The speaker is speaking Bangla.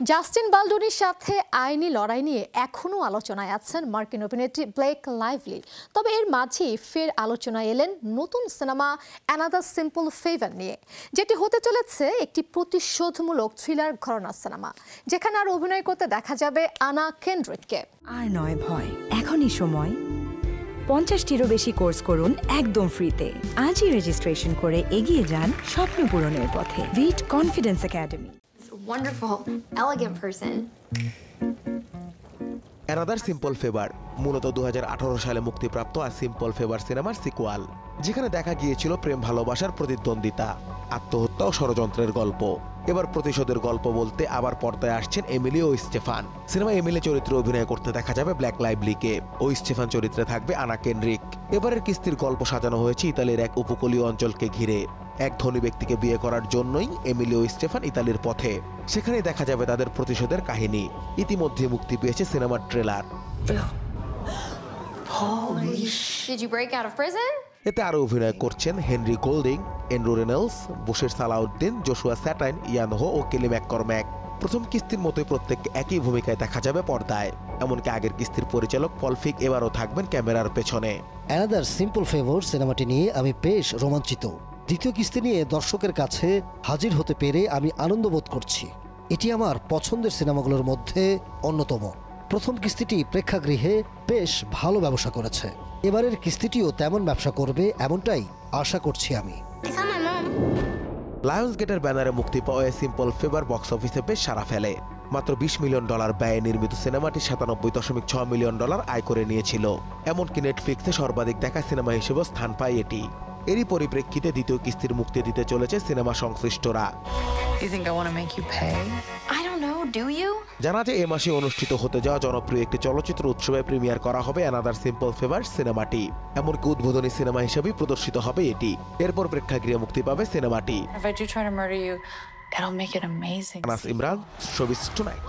জাস্টিন বালডুনির সাথে আইনি লড়াই নিয়ে এখনও আলোচনায় আছেন মার্কিন অভিনেত্রী ব্লেক লাইভলি। তবে এর মাঝেই ফের আলোচনায় এলেন নতুন সিনেমা অ্যানাদার সিম্পল ফেভার নিয়ে, যেটি হতে চলেছে একটি প্রতিশোধমূলক থ্রিলার ঘরানা সিনেমা, যেখানে আর অভিনয় করতে দেখা যাবে আনা কেন্ড্রিককে। আর নয় ভয়, এখনই সময়। 50টিরও বেশি কোর্স করুন একদম ফ্রিতে। আজই রেজিস্ট্রেশন করে এগিয়ে যান স্বপ্ন পূরণের পথে। ভিট confidence academy. Wonderful, elegant person. Another simple favour মূলত 2018 সালে মুক্তিপ্রাপ্ত আর সিম্পল ফেভার সিনেমার সিকুয়াল, যেখানে দেখা গিয়েছিল প্রেম ভালোবাসার প্রতিদ্বন্দ্বিতা, আত্মহত্যা ও ষড়যন্ত্রের গল্প। এবার প্রতিশোধের গল্প বলতে আবার পর্দায় আসছেন এমিলি ও স্টেফান। সিনেমা এমিলি চরিত্রে অভিনয় করতে দেখা যাবে ব্ল্যাক লাইভলিকে, ও স্টেফান চরিত্রে থাকবে আনা কেন্ড্রিক। এবারের কিস্তির গল্প সাজানো হয়েছে ইতালির এক উপকূলীয় অঞ্চলকে ঘিরে। এক ধনী ব্যক্তিকে বিয়ে করার জন্যই এমিলি ও স্টেফান ইতালির পথে। সেখানে দেখা যাবে তাদের প্রতিশোধের কাহিনী। ইতিমধ্যে মুক্তি পেয়েছে সিনেমার trailer. Did you break out of prison? এতে আরো অভিনয় করছেন Henry Golding, Andrew Reynolds, Bashir Salahuddin, Joshua Satine, Ian Ho ও কেলি ম্যাককরম্যাক। প্রথম কিস্তির মতোই প্রত্যেককে একই ভূমিকায় দেখা যাবে পর্দায়। এমনকি আগের কিস্তির পরিচালক পল ফিক এবারও থাকবেন ক্যামেরার পেছনে। অ্যানাদার সিম্পল ফেভার সিনেমাটি নিয়ে আমি বেশ রোমাঞ্চিত। দ্বিতীয় কিস্তি নিয়ে দর্শকের কাছে হাজির হতে পেরে আমি আনন্দ বোধ করছি। এটি আমার পছন্দের সিনেমাগুলোর মধ্যে অন্যতম। প্রথম কিস্তিটি প্রেক্ষাগৃহে বেশ ভালো ব্যবসা করেছে। এবারের কিস্তিটিও তেমন ব্যবসা করবে এমনটাই আশা করছি আমি। লায়ন্স গেটের ব্যানারে মুক্তি পাওয়া সিম্পল ফেভার বক্স অফিসে বেশ সাড়া ফেলে। মাত্র $20 মিলিয়ন ব্যয়ে নির্মিত সিনেমাটি $97.6 মিলিয়ন আয় করে নিয়েছিল। এমনকি নেটফ্লিক্সে সর্বাধিক দেখা সিনেমা হিসেবে স্থান পায় এটি। এরই পরিপ্রেক্ষিতে দ্বিতীয় কিস্তির মুক্তি দিতে চলেছে সিনেমা সংশ্লিষ্টরা। জানা যায় এ মাসে অনুষ্ঠিত হতে যাওয়া জনপ্রিয় একটি চলচ্চিত্র উৎসবে প্রিমিয়ার করা হবে অ্যানাদার সিম্পল ফেভার সিনেমাটি। এমনকি উদ্বোধনী সিনেমা হিসেবেই প্রদর্শিত হবে এটি। এরপর প্রেক্ষাগৃহে মুক্তি পাবে সিনেমাটি। If I do try to murder you, it'll make it amazing. Anas Imran, showbiz tonight.